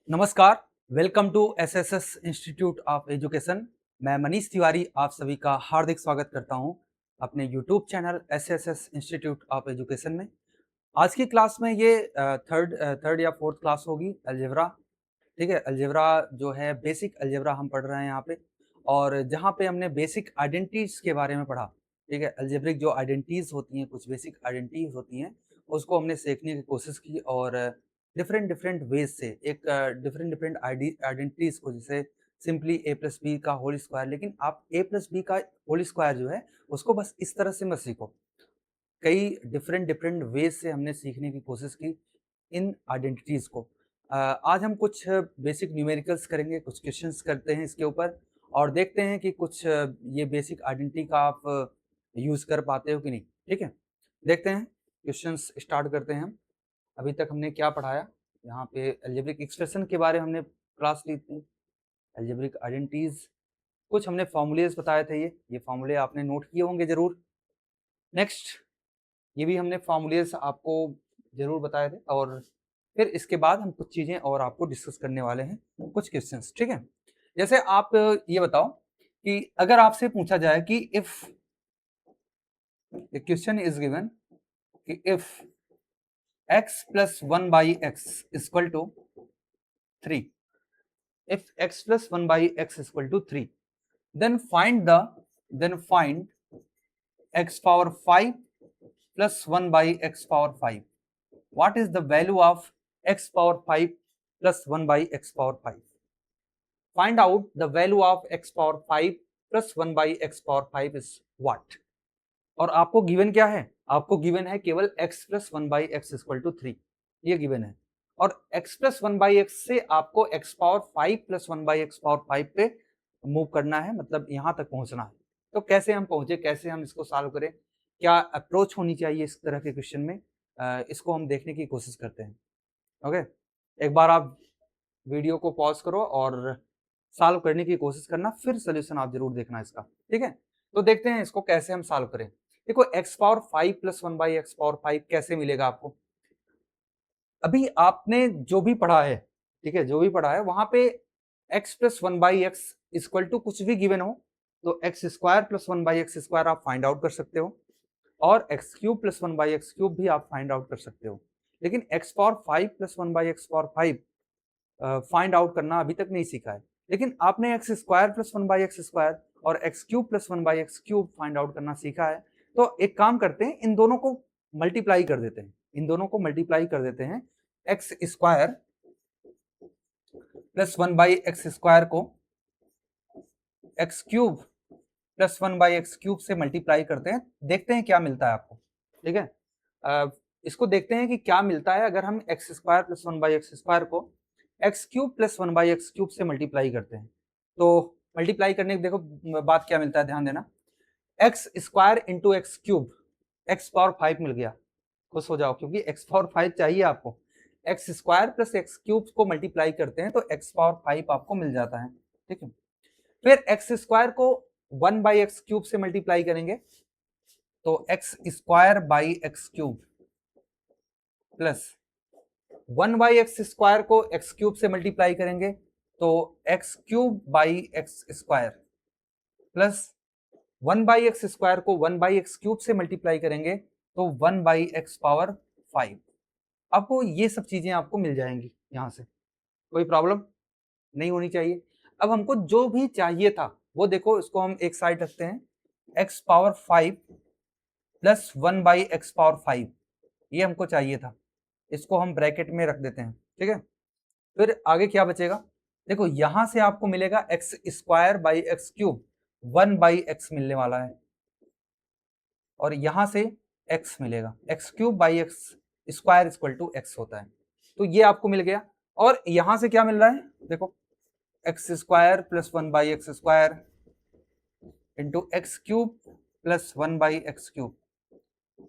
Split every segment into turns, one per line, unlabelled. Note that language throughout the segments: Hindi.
नमस्कार, welcome to SSS institute of education. मैं मनीष तिवारी आप सभी का हार्दिक स्वागत करता हूं अपने YouTube channel SSS institute of education में। आज की क्लास में ये थर्ड या फोर्थ क्लास होगी अलजेब्रा। ठीक है, अलजेब्रा जो है बेसिक अलजेब्रा हम पढ़ रहे हैं यहाँ पे, और जहाँ पे हमने बेसिक आइडेंटिटीज के बारे में पढ़ा। ठीक है, अलजेब्रिक जो आइडेंटिटीज होती हैं, कुछ बेसिक आइडेंटिटीज होती हैं, उसको हमने सीखने की कोशिश की और डिफरेंट डिफरेंट वेज से एक डिफरेंट डिफरेंट आइडेंटिटीज को, जैसे सिंपली ए प्लस बी का होल स्क्वायर, लेकिन आप ए प्लस बी का होल स्क्वायर जो है उसको बस इस तरह से मत सीखो। कई डिफरेंट डिफरेंट वेज से हमने सीखने की कोशिश की इन आइडेंटिटीज को। आज हम कुछ बेसिक न्यूमेरिकल्स करेंगे, कुछ क्वेश्चंस करते हैं इसके ऊपर और देखते हैं कि कुछ ये बेसिक आइडेंटिटी का आप यूज कर पाते हो कि नहीं। ठीक है, देखते हैं, क्वेश्चंस स्टार्ट करते हैं हम। अभी तक हमने क्या पढ़ाया, यहाँ पे अलजेब्रिक एक्सप्रेशन के बारे में हमने क्लास ली थी, अलजेब्रिक आइडेंटिटीज, कुछ हमने फॉर्मूलेज बताए थे। ये फॉर्मूले आपने नोट किए होंगे जरूर। नेक्स्ट, ये भी हमने फॉर्मूलेज आपको जरूर बताए थे, और फिर इसके बाद हम कुछ चीजें और आपको डिस्कस करने वाले हैं, कुछ क्वेश्चंस। ठीक है, जैसे आप ये बताओ कि अगर आपसे पूछा जाए कि इफ क्वेश्चन इज गिवन कि if x plus 1 by x is equal to 3, if x plus 1 by x is equal to 3, then find x power 5 plus 1 by x power 5. What is the value of x power 5 plus 1 by x power 5? Find out the value of x power 5 plus 1 by x power 5 is what? और आपको गिवन क्या है? आपको गिवन है केवल x plus 1 by x is equal to 3, ये गिवन है। और x plus 1 by x से आपको x power 5 plus 1 by x power 5 पे मूव करना है, मतलब यहाँ तक पहुंचना है। तो कैसे हम पहुंचे, कैसे हम इसको सॉल्व करें, क्या अप्रोच होनी चाहिए इस तरह के क्वेश्चन में, इसको हम देखने की कोशिश करते हैं। ओके, एक बार आप वीडियो को पॉज करो और सॉल्व करने की कोशिश करना, फिर सोल्यूशन आप जरूर देखना इसका। ठीक है, तो देखते हैं इसको कैसे हम सॉल्व करें। देखो, x power 5 plus 1 by x power 5 कैसे मिलेगा आपको। अभी आपने जो भी पढ़ा है, ठीक है, जो भी पढ़ा है वहां पे x plus 1 by x equal to कुछ भी गिवन हो तो x square plus 1 by x square आप फाइंड आउट कर सकते हो, और x cube plus 1 by x cube भी आप फाइंड आउट कर सकते हो। लेकिन x power 5 plus 1 by x power 5 find out करना अभी तक नहीं सीखा है। लेकिन आपने x square plus 1 by x square और x cube plus 1 by x cube find out करना सीखा है। तो एक काम करते हैं, इन दोनों को मल्टीप्लाई कर देते हैं, इन दोनों को मल्टीप्लाई कर देते हैं। X square plus 1 by x square को X cube plus 1 by x cube से मल्टीप्लाई करते हैं, देखते हैं क्या मिलता है आपको। ठीक है, इसको देखते हैं कि क्या मिलता है अगर हम X square plus 1 by x square को X cube plus 1 by x cube से मल्टीप्लाई करते हैं। तो मल्टीप्लाई करने की देखो बात क्या मिलता है, ध्यान देना। X square into x cube, x power 5 मिल गया, खुश हो जाओ, क्योंकि एक्स पावर 5 चाहिए आपको। X square plus x cube को मल्टीप्लाई करते हैं तो एक्स पावर 5 आपको मिल जाता है। ठीक है, फिर एक्स स्क्वायर को 1 बाई एक्स क्यूब से मल्टीप्लाई करेंगे तो x square by x cube plus 1 by x square को एक्स क्यूब से मल्टीप्लाई करेंगे तो x cube by x square plus 1 by x square को 1 बाई एक्स क्यूब से मल्टीप्लाई करेंगे तो 1 बाई एक्स पावर 5। आपको ये सब चीजें आपको मिल जाएंगी, यहां से कोई प्रॉब्लम नहीं होनी चाहिए। अब हमको जो भी चाहिए था वो देखो, इसको हम एक साइड रखते हैं, x power 5 plus 1 by x power 5, ये हमको चाहिए था, इसको हम ब्रैकेट में रख देते हैं। ठीक है, फिर आगे क्या बचेगा, देखो यहां से आपको मिलेगा x square by x cube, 1 by x मिलने वाला है, और यहां से एक्स मिलेगा, x cube by x square equal to x होता है, तो ये आपको मिल गया। और यहां से क्या मिल रहा है, देखो x square plus 1 by x square into x cube plus 1 by x cube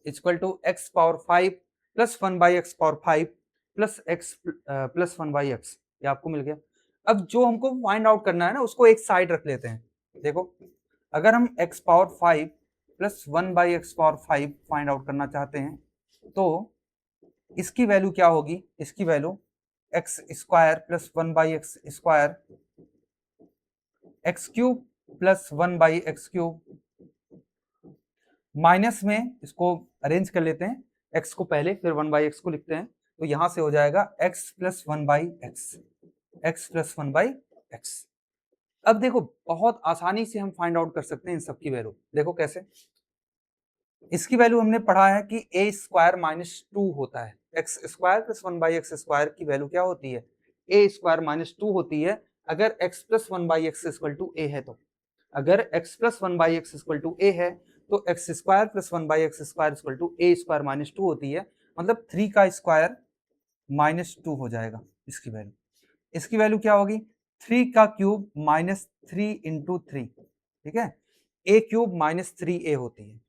equal to x power 5 plus 1 by x power 5 plus x plus 1 by x, ये आपको मिल गया। अब जो हमको फाइंड आउट करना है ना, उसको एक साइड रख लेते हैं। देखो, अगर हम x power 5 plus 1 by x power 5 find out करना चाहते हैं तो इसकी वैल्यू क्या होगी, इसकी value x square plus 1/x², x cube plus 1/x³ minus में इसको अरेंज कर लेते हैं, x को पहले फिर 1/x को लिखते हैं, तो यहां से हो जाएगा x plus 1/x, x plus 1/x। अब देखो बहुत आसानी से हम फाइंड आउट कर सकते हैं इन सब की वैल्यू। देखो कैसे, इसकी वैल्यू हमने पढ़ा है कि a स्क्वायर माइनस 2 होता है, एक्स स्क्वायर प्लस 1/x² की वैल्यू क्या होती है, a स्क्वायर माइनस 2 होती है अगर x plus 1/x equal to a है। तो अगर x plus 1/x equal to a है तो x square plus 1/x² equal to a square minus 2 होती है, मतलब 3 का स्क्वायर माइनस 2 हो जाएगा इसकी वैल्यू। इसकी वैल्यू क्या होगी, 3 का क्यूब माइनस 3 इंटू 3, ठीक है, a क्यूब माइनस 3a होती है।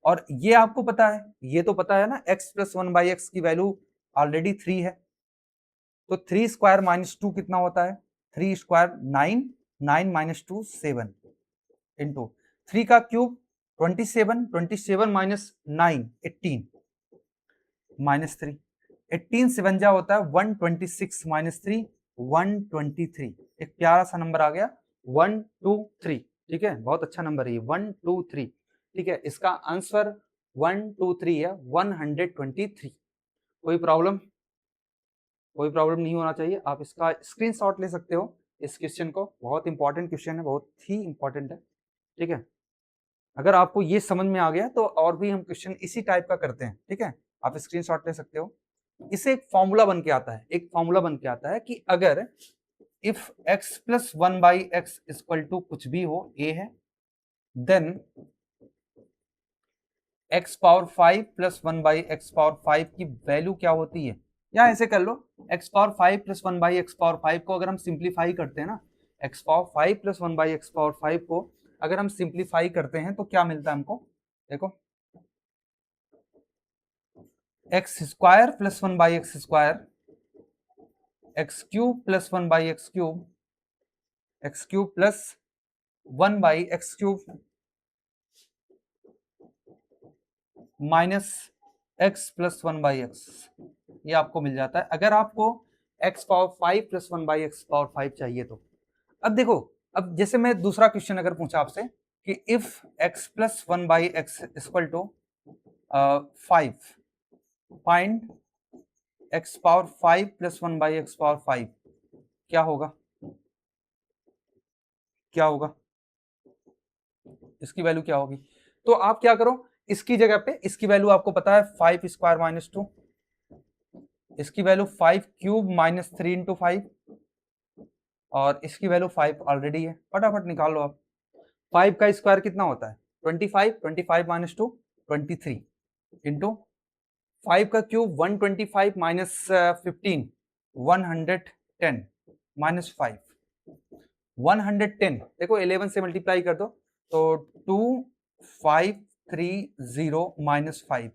और ये आपको पता है, ये तो पता है ना, x प्लस 1/x की वैल्यू ऑलरेडी 3 है, तो 3 स्क्वायर माइनस 2 कितना होता है, 3 स्क्वायर 9, 9 माइनस 2 7 इंटू 3 का क्यूब 27, 27 माइनस 9 18 माइनस 3, 18 7 जा होता है 126 माइनस 3 123, एक प्यारा सा नंबर आ गया 123, ठीक है, बहुत अच्छा नंबर है ये 123, ठीक है, इसका आंसर 123 है 123। कोई प्रॉब्लम, कोई प्रॉब्लम नहीं होना चाहिए, आप इसका स्क्रीनशॉट ले सकते हो इस क्वेश्चन को, बहुत इंपॉर्टेंट क्वेश्चन है, बहुत ही इंपॉर्टेंट है, ठीक है। अगर आपको ये समझ में आ गया तो और भी हम क्वेश्चन इसी टाइप का करते हैं, ठीक है, आप स्क्रीनशॉट ले सकते हो। इसे एक फॉर्मूला बन के आता है, एक फॉर्मूला बन के आता है कि अगर if x plus 1/x equal to कुछ भी हो, a है, then x power 5 plus 1/x power 5 की वैल्यू क्या होती है, या ऐसे कर लो x power 5 plus 1/x power 5 को अगर हम सिंप्लीफाई करते हैं ना, x power 5 plus 1/x power 5 को अगर हम सिंप्लीफाई करते हैं तो क्या मिलता है हमको, देखो x square plus 1/x², x cube plus 1/x³ x cube plus 1/x³ minus x plus 1/x, ये आपको मिल जाता है अगर आपको x power 5 plus 1/x power 5 चाहिए तो। अब देखो, अब जैसे मैं दूसरा क्वेश्चन अगर पूछा आपसे कि if x plus 1/x equal to 5, find x power 5 plus 1/x power 5, क्या होगा, क्या होगा, इसकी वैल्यू क्या होगी। तो आप क्या करो, इसकी जगह पे इसकी वैल्यू आपको पता है 5 स्क्वायर माइनस 2, इसकी वैल्यू 5 क्यूब माइनस 3 इंटू 5, और इसकी वैल्यू 5 ऑलरेडी है, फटाफट निकाल लो आप। 5 का स्क्वायर कितना होता है 25, 25 माइनस 2 23 इंटू 5 का क्यूब 125 माइनस 15 110 माइनस 5 110, देखो 11 से मल्टीप्लाई कर दो तो 2530 माइनस 5,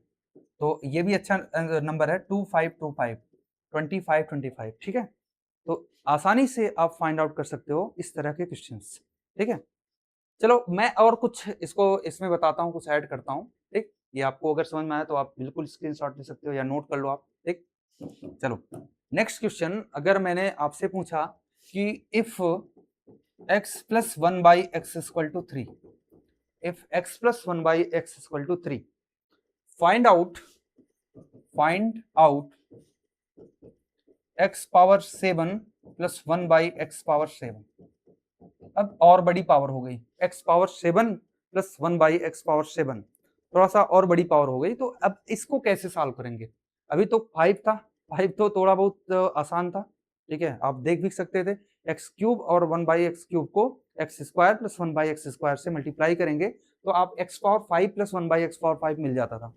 तो ये भी अच्छा नंबर है 2525 2525, ठीक है। तो आसानी से आप फाइंड आउट कर सकते हो इस तरह के क्वेश्चंस, ठीक है। चलो मैं और कुछ इसको इसमें बताता हूँ, कुछ ऐड करता हूँ, ठीक, ये आपको अगर समझ में आया तो आप बिल्कुल स्क्रीनशॉट ले सकते हो या नोट कर लो आप, ठीक। चलो नेक्स्ट क्वेश्चन, अगर मैंने आपसे पूछा कि if x plus 1/x equal to 3, if x plus 1/x equal to 3, find out x power 7 plus 1/x power 7। अब और बड़ी पावर हो गई, x power 7 plus 1/x power 7, थोड़ा सा और बड़ी पावर हो गई, तो अब इसको कैसे सॉल्व करेंगे। अभी तो 5 था, 5 तो थोड़ा बहुत आसान था, ठीक है, आप देख भी सकते थे, एक्स क्यूब और 1/x³ को एक्स स्क्वायर प्लस 1/x² से मल्टीप्लाई करेंगे तो आप x power 5 plus 1/x power 5 मिल जाता था।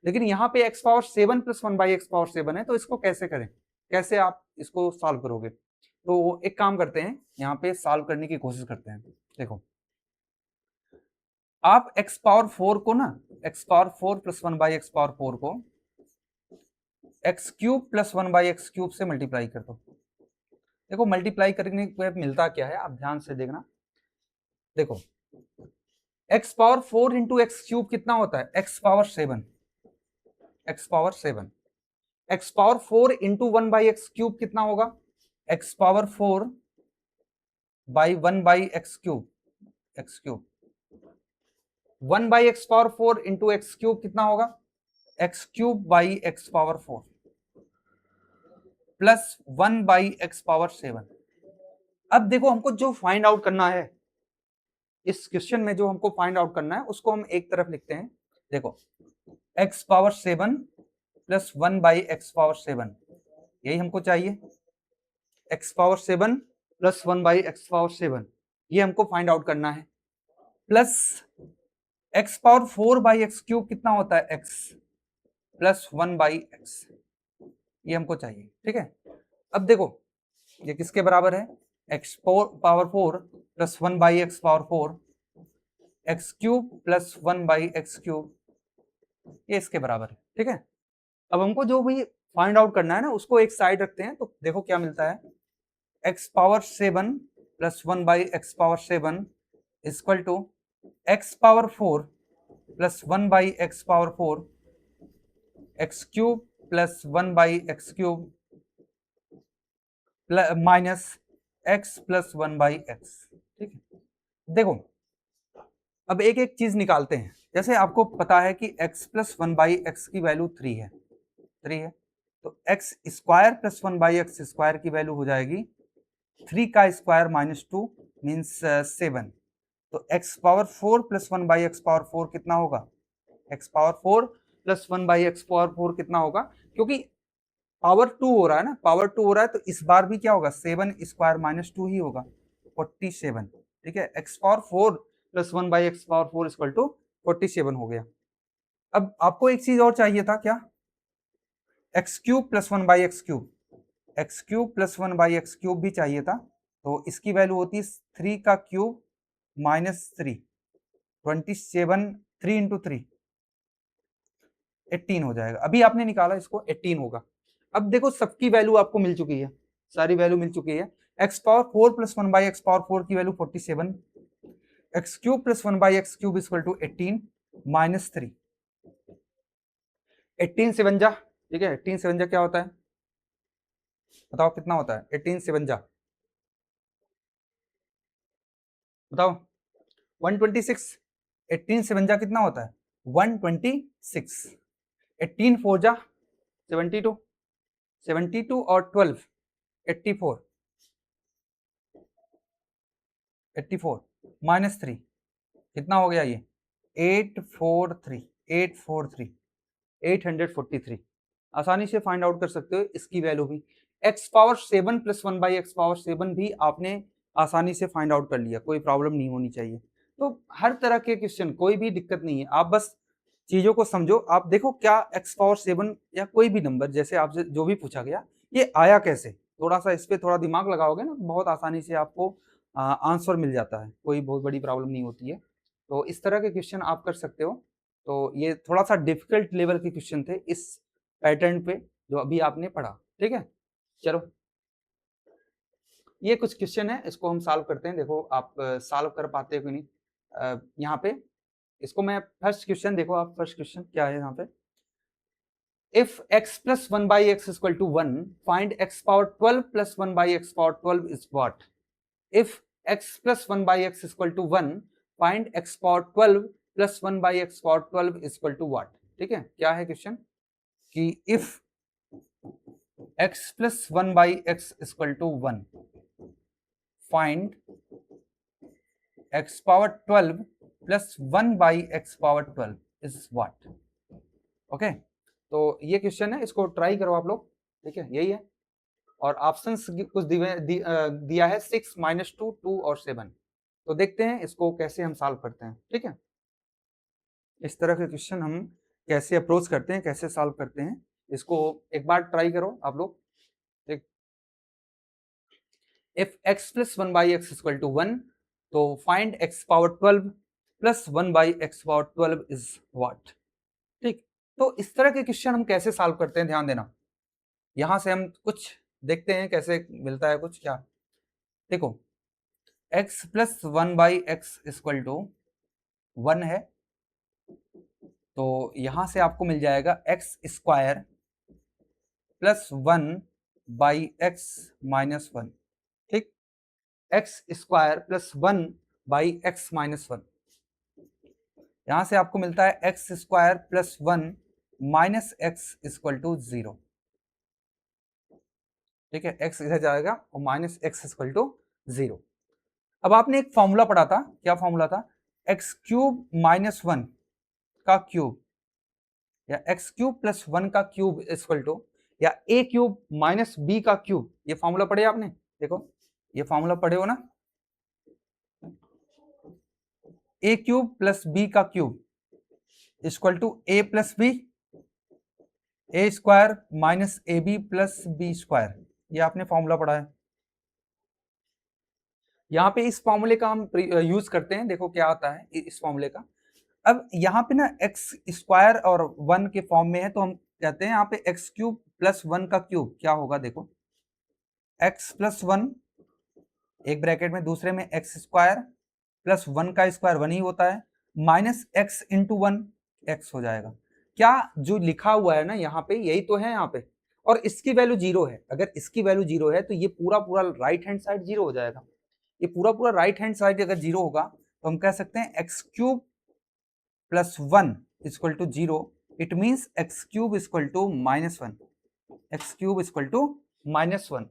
लेकिन यहाँ पे x power 7 plus 1/x power 7 है, तो इसको कैसे करें, कैसे आप इसको सॉल्व करोगे। तो एक काम करते हैं, यहाँ पे सॉल्व करने की कोशिश करते हैं। देखो आप x पावर 4 को ना, x power 4 plus 1/x power 4 को एक्स क्यूब प्लस 1/x³ से मल्टीप्लाई कर दो। देखो मल्टीप्लाई करने पे मिलता क्या है, आप ध्यान से देखना। देखो x power 4 into x cube कितना होता है, x power 7, x power 7, x power 4 into 1 by x cube कितना होगा, x power 4 by 1 by x cube, 1 by x power 4 into x cube कितना होगा, x cube by x power 4 plus 1 by x power 7। अब देखो हमको जो फाइंड आउट करना है इस क्वेश्चन में, जो हमको फाइंड आउट करना है उसको हम एक तरफ लिखते हैं। देखो x power 7 plus 1 by x power 7, यही हमको चाहिए। X power 7 plus 1 by x power 7, ये हमको फाइंड आउट करना है। Plus x power 4 by x cube कितना होता है, एक्स प्लस 1 बाई एक्स, ये हमको चाहिए। ठीक है, अब देखो ये किसके बराबर है, x power 4 plus 1 by x power 4, x cube plus 1 by x cube, ये इसके बराबर है। ठीक है, अब हमको जो भी फाइंड आउट करना है ना उसको एक साइड रखते हैं, तो देखो क्या मिलता है, x power 7 plus 1 by x power 7 equal to x power 4 plus 1 by x power 4, x cube plus 1 by x cube minus x plus 1 by x. ठीक है, देखो अब एक एक चीज निकालते हैं। जैसे आपको पता है कि x प्लस 1 बाई एक्स की वैल्यू 3 है, तो x square plus 1 by x square की वैल्यू हो जाएगी 3 का स्क्वायर माइनस 2 मीन्स 7। तो x power 4 plus 1 by x power 4 कितना होगा, x power 4 plus 1 by x power 4 कितना होगा, क्योंकि पावर 2 हो रहा है ना, पावर 2 हो रहा है तो इस बार भी क्या होगा, 7 स्क्वायर माइनस 2 ही होगा, 47। ठीक है, x power 4 plus 1 by x power 4 equal to 47 हो गया। अब आपको एक चीज और चाहिए था, क्या, x cube plus 1 by x cube, x cube plus 1 by x cube भी चाहिए था। तो इसकी वैल्यू होती है 3 का क्यूब माइनस 3, 27, 3 इंटू 3 18 हो जाएगा। अभी आपने निकाला इसको, 18 होगा। अब देखो सबकी वैल्यू आपको मिल चुकी है, सारी वैल्यू मिल चुकी है। X power 4 plus 1 by x power 4 की value 47, x cube plus 1 by x cube equal to 18 minus 3, 18 से बन जा। ठीक है, 18 से बन जा क्या होता है, बताओ कितना होता है 18 से बन जा, बताओ 126। 18 से बन जा कितना होता है 126। 18 4 जा 72, 72 और 12 84, 84 माइनस 3 कितना हो गया, ये 843, 843, 843। आसानी से फाइंड आउट कर सकते हो इसकी वैल्यू भी। X power 7 plus 1 by x power 7 भी आपने आसानी से फाइंड आउट कर लिया, कोई प्रॉब्लम नहीं होनी चाहिए। तो हर तरह के क्वेश्चन, कोई भी दिक्कत नहीं है, आप बस चीजों को समझो। आप देखो क्या एक्स पावर 7 या कोई भी नंबर जैसे आपसे जो भी पूछा गया ये आया कैसे, थोड़ा सा इस पर थोड़ा दिमाग लगाओगे ना, बहुत आसानी से आपको आंसर मिल जाता है, कोई बहुत बड़ी प्रॉब्लम नहीं होती है। तो इस तरह के क्वेश्चन आप कर सकते हो। तो ये थोड़ा सा डिफिकल्ट लेवल के क्वेश्चन थे इस पैटर्न पे जो अभी आपने पढ़ा। ठीक है, चलो ये कुछ क्वेश्चन है, इसको हम सॉल्व करते हैं। देखो आप सॉल्व कर पाते हो कि नहीं। यहाँ पे इसको मैं फर्स्ट क्वेश्चन, देखो आप फर्स्ट क्वेश्चन क्या है यहाँ पे, if x plus 1 by x equal to 1 find x power 12 plus 1 by x power 12 is what. If x plus 1 by x equal to 1 find x power 12 plus 1 by x power 12 equal to what. ठीक है, क्या है क्वेश्चन कि if x plus 1 by x equal to 1 find x power 12 plus 1 by x power 12 is what. Okay, तो ये क्वेश्चन है, इसको ट्राई करो आप लोग। ठीक है, यही है। और ऑप्शंस कुछ दिया है 6 माइनस 2 2 और 7। तो देखते हैं इसको कैसे हम सॉल्व करते हैं। ठीक है, इस तरह के क्वेश्चन हम कैसे अप्रोच करते हैं, कैसे सॉल्व करते हैं, इसको एक बार ट्राई करो आप लोग। ठीक, if x plus 1 by x equal to 1 तो find x power 12 plus 1 by x power 12 is what. ठीक, तो इस तरह के क्वेश्चन हम कैसे सॉल्व करते हैं, ध्यान देना। यहां से हम कुछ देखते हैं कैसे मिलता है कुछ। क्या, देखो x plus 1 by x equal to 1 है, तो यहां से आपको मिल जाएगा x square plus 1 by x minus 1, ठीक, x square plus 1 by x minus 1, यहां से आपको मिलता है x square plus 1 minus x equal to 0, ठीक है, एक्स इधर जाएगा और माइनस एक्स इक्वल टू 0। अब आपने एक फॉर्मूला पढ़ा था, क्या फॉर्मूला था, एक्स क्यूब माइनस 1 का क्यूब या एक्स क्यूब प्लस 1 का क्यूब इक्वल टू या ए क्यूब माइनस बी का क्यूब, ये फॉर्मूला पढ़े आपने, देखो ये फॉर्मूला पढ़े हो ना, ए क्यूब प्लस बी का cube equal to a plus b, a square minus a b plus b square, ये आपने फॉर्मूला पढ़ा है। यहाँ पे इस फॉर्मूले का हम यूज करते हैं, देखो क्या आता है इस फॉर्मूले का। अब यहाँ पे ना एक्स स्क्वायर और 1 के फॉर्म में है, तो हम कहते हैं यहाँ पे एक्स क्यूब प्लस 1 का क्यूब क्या होगा, देखो एक्स प्लस 1 एक ब्रैकेट में, दूसरे में एक्स स्क्वायर प्लस 1 का स्क्वायर 1 ही होता है, माइनस एक्स इंटू 1 एक्स हो जाएगा। क्या जो लिखा हुआ है ना यहाँ पे, यही तो है यहाँ पे, और इसकी वैल्यू 0 है। अगर इसकी वैल्यू 0 है तो ये पूरा पूरा राइट हैंड साइड 0 हो जाएगा। ये पूरा पूरा राइट हैंड साइड अगर 0 होगा तो हम कह सकते हैं x cube plus 1 equal to 0, it means x cube equal to minus 1, x cube equal to minus 1,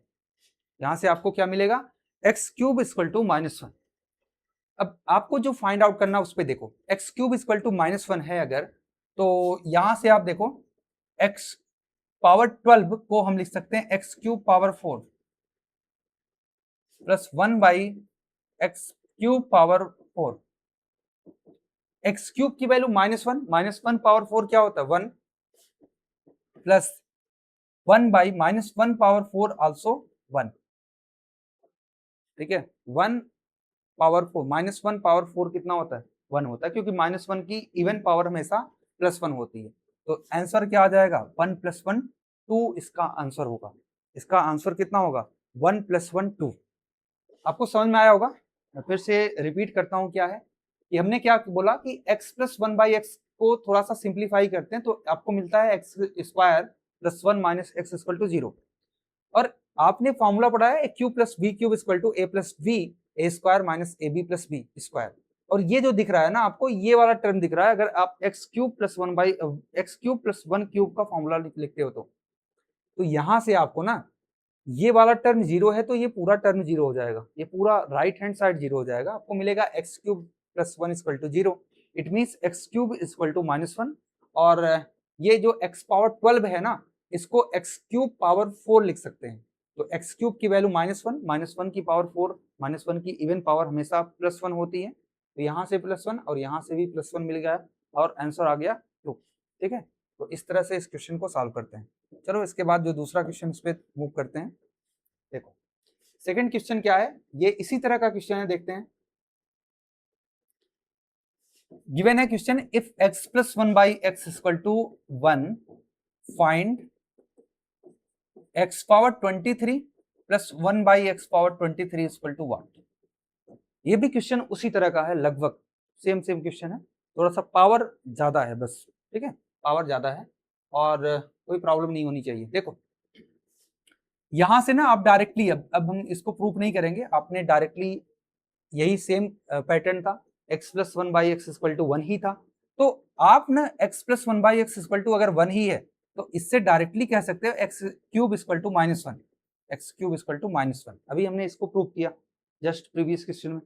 यहां से आपको क्या मिलेगा, x cube equal to minus 1। अब आपको जो फाइंड आउट करना उस पर देखो, x cube equal to minus 1 है अगर, तो यहां से आप देखो एक्स पावर 12 को हम लिख सकते हैं x cube power 4 plus 1 by x cube power 4। X cube की वैल्यू माइनस वन पावर 4 क्या होता है 1, plus 1 by minus 1 power 4 also 1, ठीक है, 1 पावर 4 माइनस 1 पावर 4 कितना होता है 1 होता है, क्योंकि माइनस 1 की इवन पावर हमेशा प्लस 1 होती है। तो आंसर क्या आ जाएगा 1 प्लस 1 2, इसका आंसर होगा, इसका आंसर कितना होगा 1 प्लस 1 2। आपको समझ में आया होगा, मैं फिर से रिपीट करता हूं क्या है कि हमने क्या बोला कि x प्लस 1 बाई एक्स को थोड़ा सा सिंप्लीफाई करते हैं तो आपको मिलता है x square plus 1 minus x equal to 0, और आपने फॉर्मूला पढ़ा है cube plus b cube equal to a plus b a square minus a b plus b square, और ये जो दिख रहा है ना आपको, ये वाला टर्म दिख रहा है अगर आप x cube plus 1 by x cube plus 1 cube का फॉर्मूला लिखते हो तो यहां से आपको ना ये वाला टर्म 0 है तो ये पूरा टर्म 0 हो जाएगा, ये पूरा राइट हैंड साइड 0 हो जाएगा, आपको मिलेगा x cube plus 1 equal to 0, it means x cube equal to minus 1, और ये जो एक्स पावर 12 है ना, इसको एक्स क्यूब पावर 4 लिख सकते हैं। तो एक्स क्यूब की वैल्यू माइनस वन की पावर 4, माइनस 1 की इवन पावर हमेशा प्लस 1 होती है, तो यहाँ से प्लस 1 और यहाँ से भी प्लस 1 मिल गया और आंसर आ गया 2, ठीक है। तो इस तरह से इस क्वेश्चन को सॉल्व करते हैं। चलो इसके बाद जो दूसरा क्वेश्चन इस पे मूव करते हैं। देखो सेकंड क्वेश्चन क्या है, ये इसी तरह का क्वेश्चन है, देखते हैं। गिवन है question, if x plus 1 by x equal to 1 find x power 23 plus 1 by x power 23 equal to what. ये भी क्वेश्चन उसी तरह का है, लगभग सेम क्वेश्चन है, थोड़ा सा पावर ज्यादा है बस, ठीक है, पावर ज्यादा है और कोई प्रॉब्लम नहीं होनी चाहिए। देखो यहां से ना आप डायरेक्टली, अब हम इसको प्रूफ नहीं करेंगे, आपने डायरेक्टली यही सेम पैटर्न था, x plus 1 by x equal to 1 ही था, तो आप ना x plus 1 by x equal to अगर 1 ही है तो इससे डायरेक्टली कह सकते हो x cube equal to minus 1, x cube equal to minus 1, अभी हमने इसको प्रूव किया जस्ट प्रीवियस क्वेश्चन में।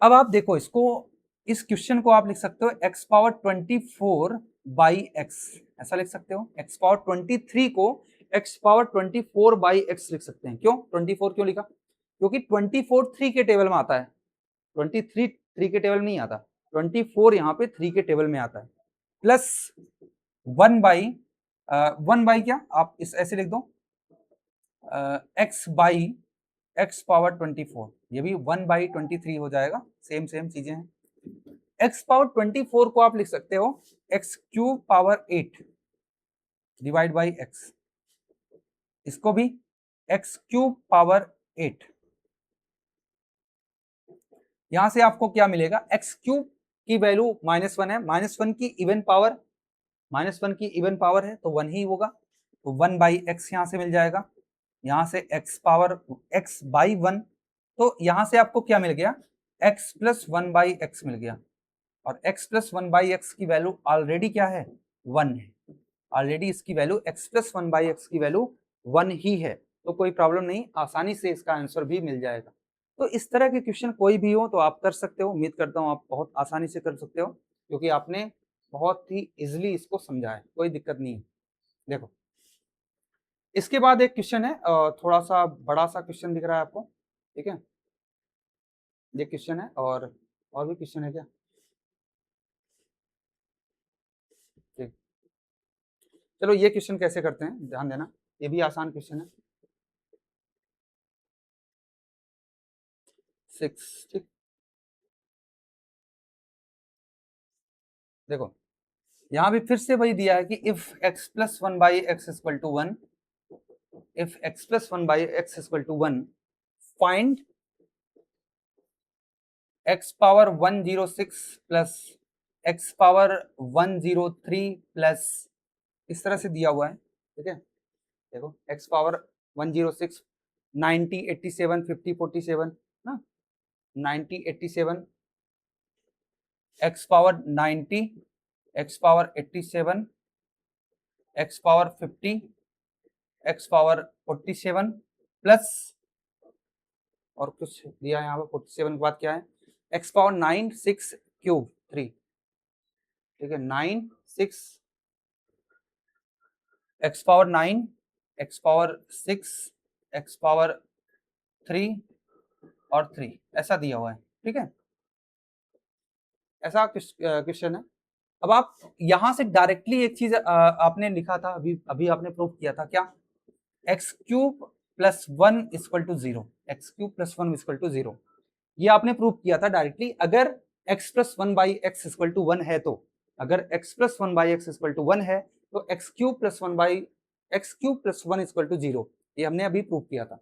अब आप देखो इसको, इस क्वेश्चन को आप लिख सकते हो x पावर 24 बाई एक्स, ऐसा लिख सकते हो, x पावर 23 को x पावर 24 बाई एक्स लिख सकते हैं। क्यों 24 क्यों लिखा, क्योंकि 24 3 के टेबल में आता है, 23 3 के टेबल में नहीं आता, 24 यहाँ पे 3 के टेबल में आता है, प्लस 1 बाई 1 बाई क्या आप इस ऐसे लिख दो x बाई x पावर 24, ये भी 1 बाई 23 हो जाएगा, सेम चीजें हैं। x पावर 24 को आप लिख सकते हो x cube power 8 divide by x, इसको भी x क्यूब पावर 8, यहां से आपको क्या मिलेगा, x क्यूब की वैल्यू माइनस 1 है, माइनस 1 की इवन पावर, माइनस 1 की इवन पावर है तो 1 ही होगा, तो 1/x यहाँ से मिल जाएगा, यहाँ से x पावर x/1, तो यहाँ से आपको क्या मिल गया, x प्लस 1/x मिल गया, और x प्लस 1/x की वैल्यू ऑलरेडी क्या है, 1 है, ऑलरेडी इसकी वैल्यू x प्लस 1/x की वैल्यू 1 ही है, तो कोई प्रॉब्लम नहीं, आसानी से इसका आंसर भी मिल जाएगा। तो इस तरह के क्वेश्चन कोई भी हो तो आप कर सकते हो, उम्मीद करता हूँ आप बहुत आसानी से कर सकते हो, क्योंकि आपने बहुत ही इजिली इसको समझा है, कोई दिक्कत नहीं है। देखो इसके बाद एक क्वेश्चन है, थोड़ा सा बड़ा सा क्वेश्चन दिख रहा है आपको, ठीक है, ये क्वेश्चन है, और भी क्वेश्चन है क्या, ठीक, चलो ये क्वेश्चन कैसे करते हैं ध्यान देना, ये भी आसान क्वेश्चन है। 6, ठीक, देखो यहाँ भी फिर से वही दिया है कि if x plus 1/x equal to 1, if x plus 1/x equal to 1, find x power 106 plus x power 103 plus, इस तरह से दिया हुआ है, ठीक है, देखो x पावर 106, 90, 87, 50, 47 ना, 90, 87, x power 90, x power 87, x power 50, x power 47 plus, और कुछ दिया है यहाँ पे 47 के बाद क्या है, x पावर 9, 6 क्यूब 3, ठीक है, 9, 6, x power 9, x power 6, x power 3 और 3, ऐसा दिया हुआ है, ठीक है, ऐसा क्वेश्चन है। अब आप यहां से डायरेक्टली एक चीज आपने लिखा था, अभी आपने प्रूव किया था क्या, x cube plus 1 equal to 0, x cube plus 1 equal to 0, ये आपने प्रूव किया था डायरेक्टली, अगर x plus 1/x equal to 1 है, तो अगर x plus 1/x equal to 1 है तो x cube plus 1 equal to 0, ये हमने अभी प्रूव किया था।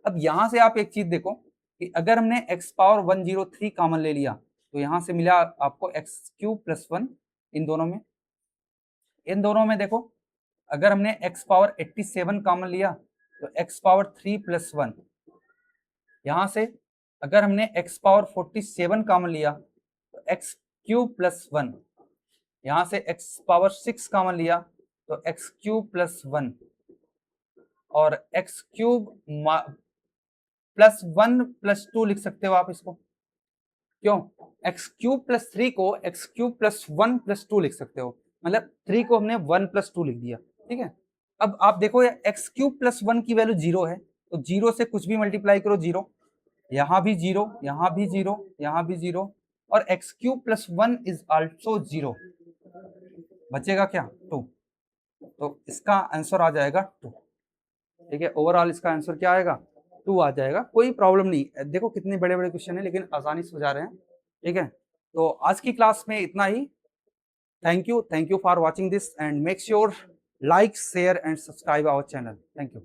अब यहां से आप एक चीज देखो कि अगर हमने x पावर 103 कॉमन ले लिया तो यहां से मिला आपको x क्यूब प्लस 1, इन दोनों में देखो, अगर हमने x पावर 87 कॉमन लिया तो x पावर 3 प्लस 1, यहां से अगर हमने x पावर 47 कॉमन लिया तो x क्यूब प्लस 1, यहां से x पावर 6 कॉमन लिया तो x क्यूब प्लस 1, और x क्यूब प्लस 1 प्लस 2 लिख सकते हो आप इसको, क्यों, x क्यूब प्लस 3 को x क्यूब प्लस 1 प्लस 2 लिख सकते हो, मतलब 3 को हमने 1 प्लस 2 लिख दिया, ठीक है। अब आप देखो x क्यूब प्लस 1 की वैल्यू 0 है, तो 0 से कुछ भी मल्टीप्लाई करो 0, यहाँ भी 0, यहाँ भी 0, यहाँ भी 0, और x cube plus 1 is also 0, बचेगा क्या, 2, तो इसका आंसर आ जाएगा 2, ठीक है, ओवरऑल इसका आंसर क्या आएगा, 2 आ जाएगा, कोई प्रॉब्लम नहीं, देखो कितने बड़े बड़े क्वेश्चन है लेकिन आसानी से समझा रहे हैं, ठीक है। तो आज की क्लास में इतना ही, thank you for watching this, and make sure like, share and subscribe our channel. Thank you.